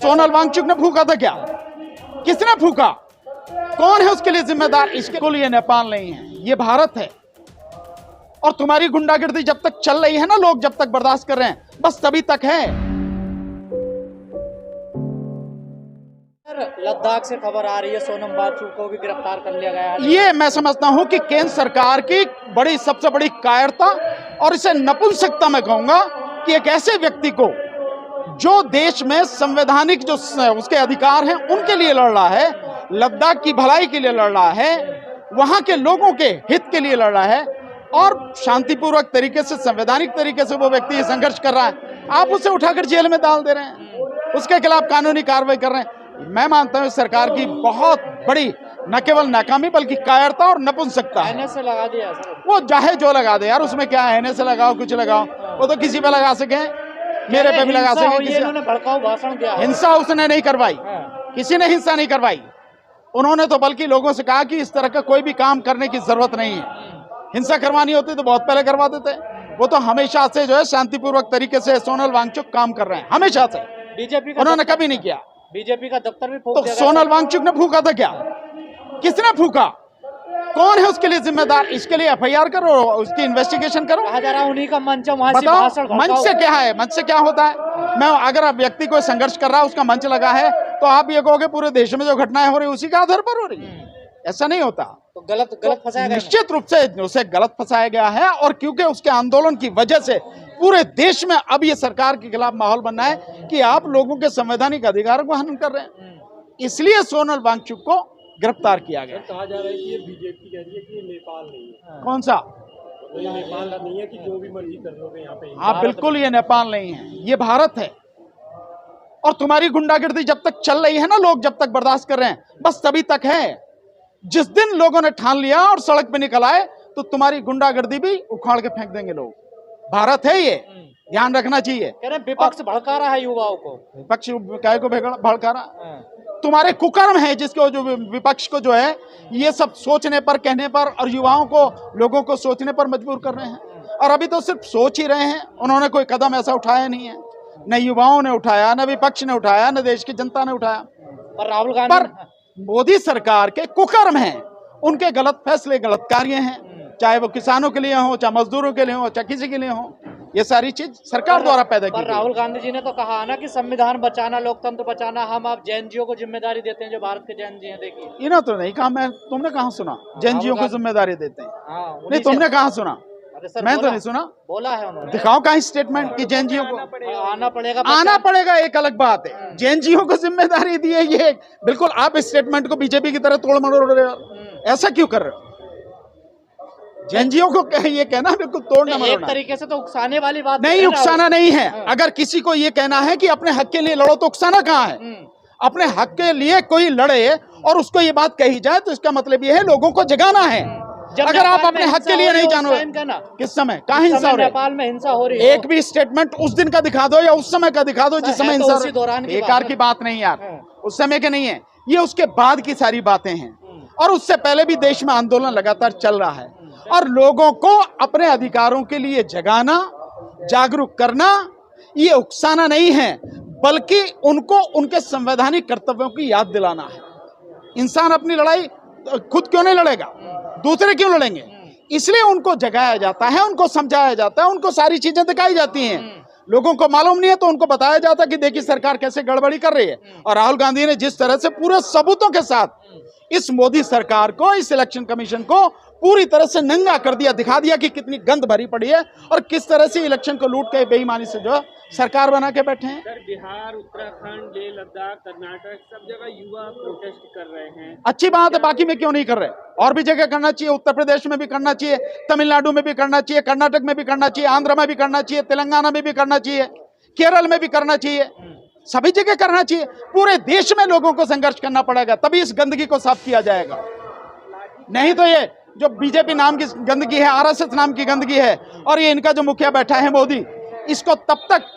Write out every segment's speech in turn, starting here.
सोनल वांगचुक ने फूका था क्या? किसने फूका? कौन है उसके लिए जिम्मेदार? इसके लिए नेपाल नहीं है, ये भारत है। और तुम्हारी गुंडागर्दी जब तक चल रही है ना, लोग जब तक बर्दाश्त कर रहे हैं, बस तभी तक है। लद्दाख से खबर आ रही है सोनम वांगचुक को भी गिरफ्तार कर लिया गया है। ये मैं समझता हूं कि केंद्र सरकार की सबसे बड़ी कायरता और इसे नपुंसकता मैं कहूंगा कि एक ऐसे व्यक्ति को जो देश में संवैधानिक जो उसके अधिकार हैं उनके लिए लड़ रहा है, लद्दाख की भलाई के लिए लड़ रहा है, वहां के लोगों के हित के लिए लड़ रहा है और शांतिपूर्वक तरीके से, संवैधानिक तरीके से वो व्यक्ति संघर्ष कर रहा है, आप उसे उठाकर जेल में डाल दे रहे हैं, उसके खिलाफ कानूनी कार्रवाई कर रहे हैं। मैं मानता हूं सरकार की बहुत बड़ी न केवल नाकामी बल्कि कायरता और नपुंसकता है। एनएस से लगा दिया सर। वो चाहे जो लगा दे यार, उसमें क्या है, एनएस से लगाओ कुछ लगाओ, वो तो किसी पे लगा सके, मेरे पे भी लगा सके। किसी ने भड़काऊ भाषण दिया, हिंसा उसने नहीं करवाई, किसी ने हिंसा नहीं करवाई। उन्होंने तो बल्कि लोगों से कहा कि इस तरह का कोई भी काम करने की जरूरत नहीं है, हिंसा करवानी होती तो बहुत पहले करवा देते। वो तो हमेशा से जो है शांतिपूर्वक तरीके से सोनल वांगचुक काम कर रहे हैं, हमेशा से। बीजेपी उन्होंने कभी नहीं किया। बीजेपी का दफ्तर भी फूक तो दिया। सोनल वांगचुक ने फूका था क्या? किसने फूका? कौन है उसके लिए जिम्मेदार? इसके लिए एफआईआर करो, उसकी इन्वेस्टिगेशन करो। कहा जा रहा है उन्हीं का मंच है, वहां से बताओ भाषण मंच से क्या है, मंच से क्या होता है? मैं अगर आप व्यक्ति को संघर्ष कर रहा है, उसका मंच लगा है, तो आप ये कहोगे पूरे देश में जो घटनाएं हो रही है उसी के आधार पर हो रही है? ऐसा नहीं होता। तो गलत फंसाया गया। निश्चित रूप से उसे गलत फंसाया गया है और क्योंकि उसके आंदोलन की वजह से पूरे देश में अब ये सरकार के खिलाफ माहौल बनना है कि आप लोगों के संवैधानिक अधिकारों को हनन कर रहे हैं, इसलिए सोनल वांगचुक को गिरफ्तार किया गया। कहा जा रहा है कि ये बीजेपी कह रही है कि ये नेपाल नहीं है। कौन सा? तो ये नेपाल नहीं है कि जो भी मर्जी कर लोगे यहाँ पे। हाँ बिल्कुल, ये नेपाल नहीं है, ये भारत है। और तुम्हारी गुंडागर्दी जब तक चल रही है ना, लोग जब तक बर्दाश्त कर रहे हैं, बस तभी तक है। जिस दिन लोगों ने ठान लिया और सड़क पे निकल आए तो तुम्हारी गुंडागर्दी भी उखाड़ के फेंक देंगे लोग। भारत है ये, ध्यान रखना चाहिए। कह रहे विपक्ष भड़का रहा है युवाओं को। विपक्ष काय को भड़का रहा? तुम्हारे कुकर्म है जिसको जो विपक्ष को जो है ये सब सोचने पर, कहने पर और युवाओं को, लोगों को सोचने पर मजबूर कर रहे हैं। और अभी तो सिर्फ सोच ही रहे हैं, उन्होंने कोई कदम ऐसा उठाया नहीं है, न युवाओं ने उठाया, न विपक्ष ने उठाया, न देश की जनता ने उठाया। पर राहुल गांधी, मोदी सरकार के कुकर्म हैं, उनके गलत फैसले, गलत कार्य हैं, चाहे वो किसानों के लिए हो, चाहे मजदूरों के लिए हो, चाहे किसी के लिए हो, ये सारी चीज सरकार द्वारा पैदा की गई। राहुल गांधी जी ने तो कहा ना कि संविधान बचाना, लोकतंत्र बचाना, हम आप जैन जियों को जिम्मेदारी देते हैं, जो भारत के जैन जी हैं। देखिए इन्होंने तो नहीं कहा, मैं तुमने कहाँ सुना जैन जियों को जिम्मेदारी देते हैं? नहीं, तुमने कहाँ सुना? मैं तो नहीं सुना। बोला है उन्होंने। दिखाओ कहीं स्टेटमेंट कि जैन जियों को आना पड़ेगा। एक अलग बात है, जैन जियों को जिम्मेदारी दी है, ये बिल्कुल आप इस स्टेटमेंट को बीजेपी की तरह तोड़ मरोड़ रहे हो। ऐसा क्यों कर रहे हो? जैन जियों को ये कहना बिल्कुल तोड़ना मरोड़ना, एक तरीके से तो उकसाने वाली बात नहीं। उकसाना नहीं है। अगर किसी को ये कहना है कि अपने हक के लिए लड़ो तो उकसाना कहाँ है? अपने हक के लिए कोई लड़े और उसको ये बात कही जाए तो इसका मतलब ये है लोगों को जगाना है। अगर आप अपने हक के लिए नहीं जानो, किस समय कहाँ हिंसा हो रही है? नेपाल में हिंसा हो रही है। एक भी स्टेटमेंट उस दिन का दिखा दो या उस समय का दिखा दो जिस समय हिंसा। बेकार की बात नहीं यार, उस समय के नहीं है ये, उसके बाद की सारी बातें हैं। और उससे पहले भी देश में आंदोलन लगातार चल रहा है और लोगों को अपने अधिकारों के लिए जगाना, जागरूक करना, ये उकसाना नहीं है बल्कि उनको उनके संवैधानिक कर्तव्यों की याद दिलाना है। इंसान अपनी लड़ाई खुद क्यों नहीं लड़ेगा, दूसरे क्यों लड़ेंगे? इसलिए उनको जगाया जाता है, उनको समझाया जाता है, उनको सारी चीजें दिखाई जाती हैं। लोगों को मालूम नहीं है तो उनको बताया जाता है कि देखिए सरकार कैसे गड़बड़ी कर रही है। और राहुल गांधी ने जिस तरह से पूरे सबूतों के साथ इस मोदी सरकार को, इस इलेक्शन कमीशन को पूरी तरह से नंगा कर दिया, दिखा दिया कि कितनी गंद भरी पड़ी है और किस तरह से इलेक्शन को लूट के बेईमानी से जो सरकार बना के बैठे हैं। सर, बिहार, उत्तराखंड, लेह लद्दाख, कर्नाटक, सब जगह युवा प्रोटेस्ट कर रहे हैं। अच्छी बात है, बाकी में क्यों नहीं कर रहे? और भी जगह करना चाहिए, उत्तर प्रदेश में भी करना चाहिए, तमिलनाडु में भी करना चाहिए, कर्नाटक में भी करना चाहिए, आंध्र में भी करना चाहिए, तेलंगाना में भी करना चाहिए, केरल में भी करना चाहिए, सभी जगह करना चाहिए। पूरे देश में लोगों को संघर्ष करना पड़ेगा, तभी इस गंदगी को साफ किया जाएगा। नहीं तो ये जो बीजेपी नाम की गंदगी है, आरएसएस नाम की गंदगी है और ये इनका जो मुखिया बैठा है मोदी, इसको तब तक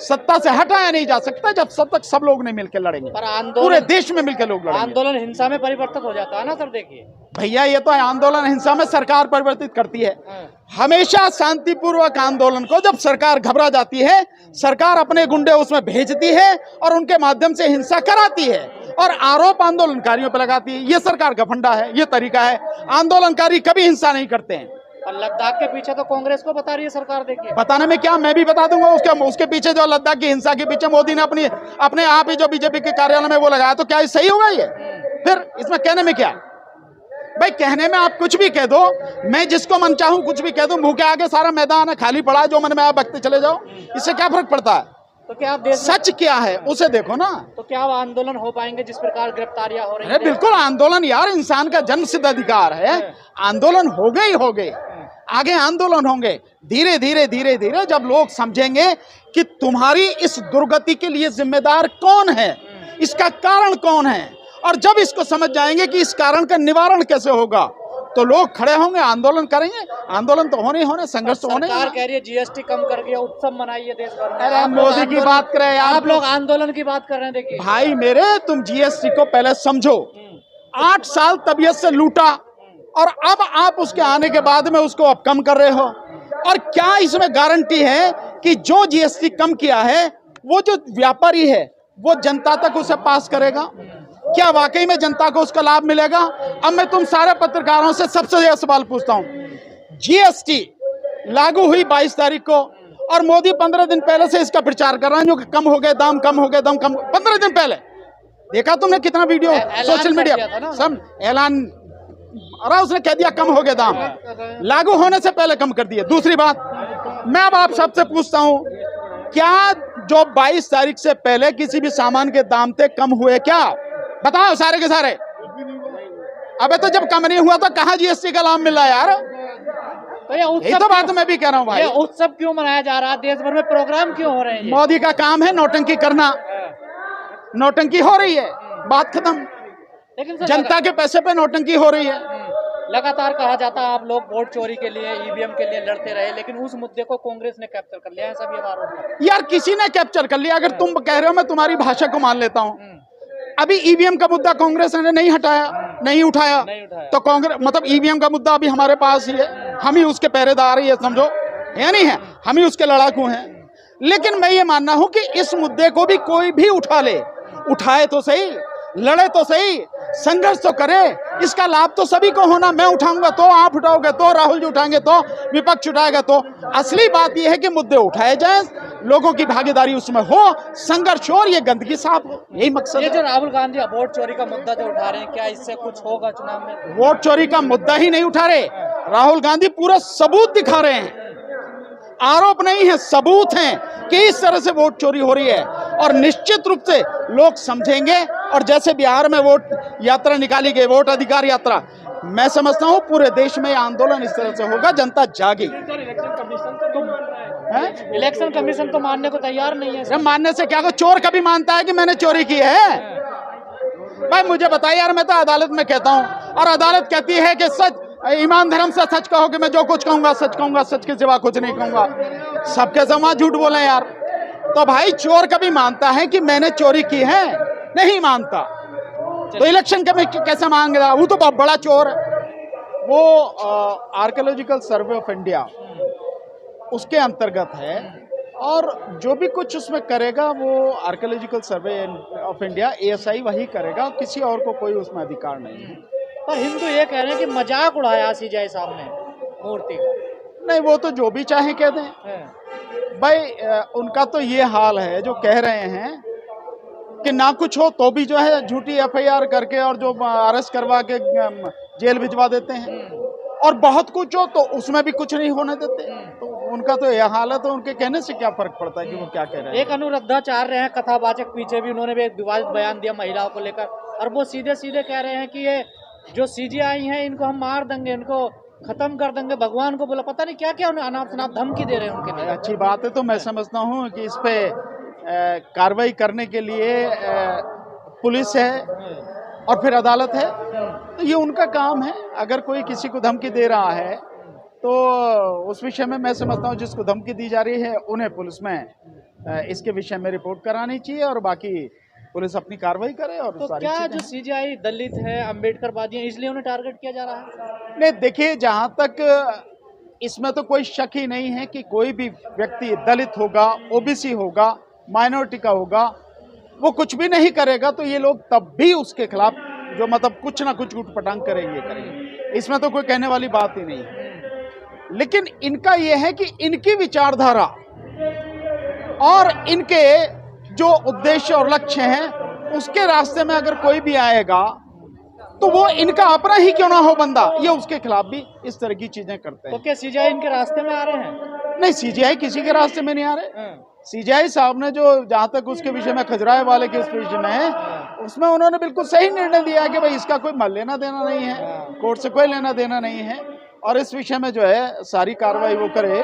सत्ता से हटाया नहीं जा सकता जब तक सब लोग नहीं मिलकर लड़ेंगे। पर पूरे देश में मिलकर लोग लड़ेंगे। आंदोलन हिंसा में परिवर्तित हो जाता है ना सर। देखिए भैया, ये तो आंदोलन हिंसा में सरकार परिवर्तित करती है। हमेशा शांतिपूर्वक आंदोलन को जब सरकार घबरा जाती है, सरकार अपने गुंडे उसमें भेजती है और उनके माध्यम से हिंसा कराती है और आरोप आंदोलनकारियों पर लगाती है। ये सरकार का फंडा है, ये तरीका है। आंदोलनकारी कभी हिंसा नहीं करते हैं। और लद्दाख के पीछे तो कांग्रेस को बता रही है सरकार। देखिए बताने में क्या, मैं भी बता दूंगा। उसके पीछे जो लद्दाख की हिंसा के पीछे मोदी ने अपने आप ही जो बीजेपी के कार्यालय में वो लगाया, तो क्या ये सही होगा? ये फिर इसमें कहने में क्या भाई? कहने में आप कुछ भी कह दो, मैं जिसको मन चाहूं कुछ भी कह दूं। मुंह के आगे सारा मैदान है, खाली पड़ा है, जो मन में आप बकते चले जाओ। इससे क्या फर्क पड़ता है? तो क्या आप सच क्या है उसे देखो ना। तो क्या अब आंदोलन हो पाएंगे जिस प्रकार गिरफ्तारियां हो रही हैं? बिल्कुल आंदोलन यार इंसान का जन्मसिद्ध अधिकार है। आंदोलन हो गए, आगे आंदोलन होंगे। धीरे धीरे धीरे धीरे जब लोग समझेंगे कि तुम्हारी इस दुर्गति के लिए जिम्मेदार कौन है, इसका कारण कौन है, और जब इसको समझ जाएंगे कि इस कारण का निवारण कैसे होगा, तो लोग खड़े होंगे, आंदोलन करेंगे। आंदोलन तो होने, संघर्ष तो होने। सरकार कह रही है जीएसटी कम कर दिया, उत्सव मनाइए देश भर में। अरे मोदी की बात करें, आप लोग आंदोलन की बात कर रहे हैं। देखिए भाई मेरे, तुम जीएसटी को पहले समझो। 8 साल तबीयत से लूटा और अब आप उसके आने के बाद में उसको अब कम कर रहे हो। और क्या इसमें गारंटी है कि जो जीएसटी कम किया है वो जो व्यापारी है वो जनता तक उसे पास करेगा? क्या वाकई में जनता को उसका लाभ मिलेगा? अब मैं तुम सारे पत्रकारों से सबसे यह सवाल पूछता हूं, जीएसटी लागू हुई 22 तारीख को और मोदी 15 दिन पहले से इसका प्रचार कर रहे हैं, जो कम हो गए दाम, कम हो गए दाम, कम। 15 दिन पहले देखा तुमने कितना वीडियो सोशल मीडिया सब ऐलान, अरे उसने कह दिया कम हो गए दाम, लागू होने से पहले कम कर दिए। दूसरी बात, मैं अब आप सबसे पूछता हूं, क्या जो 22 तारीख से पहले किसी भी सामान के दाम थे कम हुए? क्या बताओ सारे के सारे? अबे तो जब कम नहीं हुआ तो कहाँ जीएसटी का लाभ मिल रहा है यार? तो ये यही तो बात मैं भी कह रहा हूँ भाई। ये उत्सव क्यों मनाया जा रहा है? देश भर में प्रोग्राम क्यों हो रहे हैं? मोदी का काम है नौटंकी करना। नौटंकी हो रही है, बात खत्म। लेकिन जनता के पैसे पे नौटंकी हो रही है। लगातार कहा जाता है आप लोग वोट चोरी के लिए, ईवीएम के लिए लड़ते रहे, लेकिन उस मुद्दे को कांग्रेस ने कैप्चर कर लिया है। सब ये आरोप यार किसी ने कैप्चर कर लिया। अगर तुम कह रहे हो, मैं तुम्हारी भाषा को मान लेता हूँ। अभी ईवीएम का मुद्दा कांग्रेस ने नहीं हटाया, नहीं उठाया। तो कांग्रेस मतलब ईवीएम का मुद्दा अभी हमारे पास ही है, हम ही उसके पहरेदार ही है, समझो, है नहीं है? हम ही उसके लड़ाकू हैं। लेकिन मैं ये मानना हूं कि इस मुद्दे को भी कोई भी उठा ले, उठाए तो सही, लड़े तो सही, संघर्ष तो करे। इसका लाभ तो सभी को होना। मैं उठाऊंगा तो आप उठाओगे, तो राहुल जी उठाएंगे, तो विपक्ष उठाएगा। तो असली बात यह है कि मुद्दे उठाए जाएं, लोगों की भागीदारी उसमें हो, संघर्ष हो और ये गंदगी साफ हो। यही मकसद है। ये जो राहुल गांधी वोट चोरी का मुद्दा जो उठा रहे हैं, क्या इससे कुछ होगा चुनाव में? वोट चोरी का मुद्दा ही नहीं उठा रहे राहुल गांधी, पूरा सबूत दिखा रहे हैं। आरोप नहीं है, सबूत हैं कि इस तरह से वोट चोरी हो रही है। और निश्चित रूप से लोग समझेंगे। और जैसे बिहार में वोट यात्रा निकाली गई, वोट अधिकार यात्रा, मैं समझता हूं पूरे देश में आंदोलन इस तरह से होगा, जनता जागेगी। इलेक्शन कमीशन तो मानने को तैयार नहीं है। मानने से क्या? चोर कभी मानता है कि मैंने चोरी की है? भाई मुझे बताइए यार, मैं तो अदालत में कहता हूं और अदालत कहती है कि सच, ईमान धर्म से सच कहो कि मैं जो कुछ कहूंगा सच कहूंगा, सच के सिवा कुछ नहीं कहूंगा। सबके समा झूठ बोले यार। तो भाई चोर कभी मानता है कि मैंने चोरी की है? नहीं मानता। तो इलेक्शन कमीशन कैसे मांग रहा? वो तो बहुत बड़ा चोर है। वो आर्कियोलॉजिकल सर्वे ऑफ इंडिया उसके अंतर्गत है और जो भी कुछ उसमें करेगा वो archaeological survey of India ASI वही करेगा, किसी और को कोई उसमें अधिकार नहीं है। पर हिंदू ये कह रहे हैं कि मजाक उड़ाया सीजाई साहब ने मूर्ति का। नहीं, वो तो जो भी चाहे कह दें भाई। उनका तो ये हाल है जो कह रहे हैं कि ना कुछ हो तो भी जो है झूठी FIR करके और जो अरेस्ट करवा के जेल भिजवा देते हैं, और बहुत कुछ हो तो उसमें भी कुछ नहीं होने देते। तो उनका तो यह हाल है, तो उनके कहने से क्या फर्क पड़ता है कि वो क्या कह रहे हैं। एक अनुराधाचार्य हैं कथावाचक, पीछे भी उन्होंने भी एक विवादित बयान दिया महिलाओं को लेकर, और वो सीधे सीधे कह रहे हैं कि ये जो CGI हैं इनको हम मार देंगे, इनको खत्म कर देंगे, भगवान को बोला, पता नहीं क्या क्या अनाप शनाप धमकी दे रहे हैं उनके लिए। अच्छी बात है। तो मैं समझता हूँ कि इस पे कार्रवाई करने के लिए पुलिस है और फिर अदालत है, तो ये उनका काम है। अगर कोई किसी को धमकी दे रहा है तो उस विषय में मैं समझता हूँ जिसको धमकी दी जा रही है उन्हें पुलिस में इसके विषय में रिपोर्ट करानी चाहिए और बाकी पुलिस अपनी कार्रवाई करे। और तो सारी क्या जो चीजें सीजेआई दलित है, अम्बेडकरवादी है, इसलिए उन्हें टारगेट किया जा रहा है? नहीं, देखिए, जहां तक इसमें तो कोई शक ही नहीं है कि कोई भी व्यक्ति दलित होगा, ओबीसी होगा, माइनॉरिटी का होगा, वो कुछ भी नहीं करेगा तो ये लोग तब भी उसके खिलाफ जो मतलब कुछ ना कुछ उठपटांग करेंगे। इसमें तो कोई कहने वाली बात ही नहीं है। लेकिन इनका यह है कि इनकी विचारधारा और इनके जो उद्देश्य और लक्ष्य हैं उसके रास्ते में अगर कोई भी आएगा तो वो इनका अपना ही क्यों ना हो बंदा, ये उसके खिलाफ भी इस तरह की चीजें करते हैं। तो क्या सीजेआई इनके रास्ते में आ रहे हैं? नहीं, सीजेआई किसी के रास्ते में नहीं आ रहे। सीजेआई साहब ने जो जहां तक उसके विषय में खजुराहो वाले के उस विषय में है, उसमें उन्होंने बिल्कुल सही निर्णय दिया है कि भाई इसका कोई मल लेना देना नहीं है, कोर्ट से कोई लेना देना नहीं है और इस विषय में जो है सारी कार्रवाई वो करे,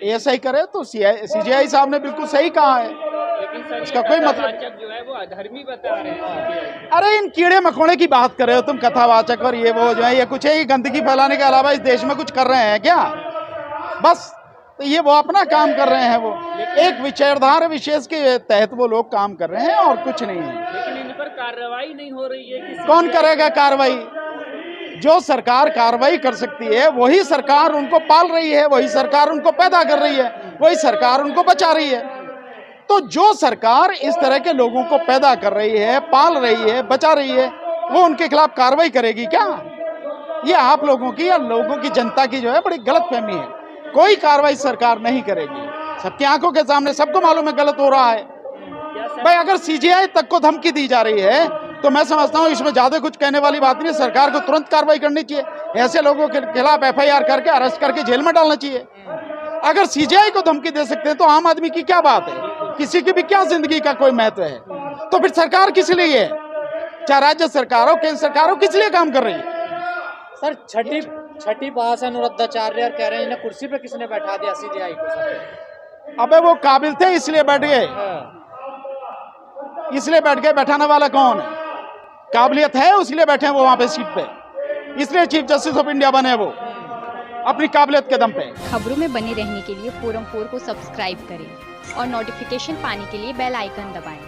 ऐसा ही करे। तो सीजेआई साहब ने बिल्कुल सही कहा है, इसका कोई मतलब जो है वो अधर्मी बता रहे हैं। अरे इन कीड़े मकोड़े की बात कर रहे हो तुम, कथावाचक और ये वो जो है, ये कुछ है, ये गंदगी फैलाने के अलावा इस देश में कुछ कर रहे हैं क्या? बस तो ये वो अपना काम कर रहे हैं, वो एक विचारधारा विशेष के तहत वो लोग काम कर रहे हैं और कुछ नहीं है। लेकिन इन पर कार्रवाई नहीं हो रही है। कौन करेगा कार्रवाई? जो सरकार कार्रवाई कर सकती है वही सरकार उनको पाल रही है, वही सरकार उनको पैदा कर रही है, वही सरकार उनको बचा रही है। तो जो सरकार इस तरह के लोगों को पैदा कर रही है, पाल रही है, बचा रही है, वो उनके खिलाफ कार्रवाई करेगी क्या? ये आप लोगों की या लोगों की जनता की जो है बड़ी गलतफहमी है। कोई कार्रवाई सरकार नहीं करेगी, सबकी आंखों के सामने सबको मालूम है गलत हो रहा है। भाई अगर सीजेआई तक को धमकी दी जा रही है तो मैं समझता हूँ इसमें ज्यादा कुछ कहने वाली बात नहीं है। सरकार को तुरंत कार्रवाई करनी चाहिए, ऐसे लोगों के खिलाफ एफआईआर करके अरेस्ट करके जेल में डालना चाहिए। अगर सीजेआई को धमकी दे सकते हैं तो आम आदमी की क्या बात है? किसी की भी क्या जिंदगी का कोई महत्व है? तो फिर सरकार किस लिए है? चाहे राज्य सरकार हो, केंद्र सरकार हो, किस लिए काम कर रही है? सर छठी पास अनुरुद्धाचार्य कह रहे हैं इन्हें कुर्सी पे किसने बैठा दिया सीजेआई को? सर अबे वो काबिल थे इसलिए बैठ गए, इसलिए बैठ गए। बैठाने वाला कौन है? काबिलियत है उसलिए बैठे हैं वो वहां पे सीट पे, इसलिए चीफ जस्टिस ऑफ इंडिया बने वो अपनी काबिलियत के दम पे। खबरों में बने रहने के लिए फोरम 4 को सब्सक्राइब करें और नोटिफिकेशन पाने के लिए बेल आइकन दबाएं।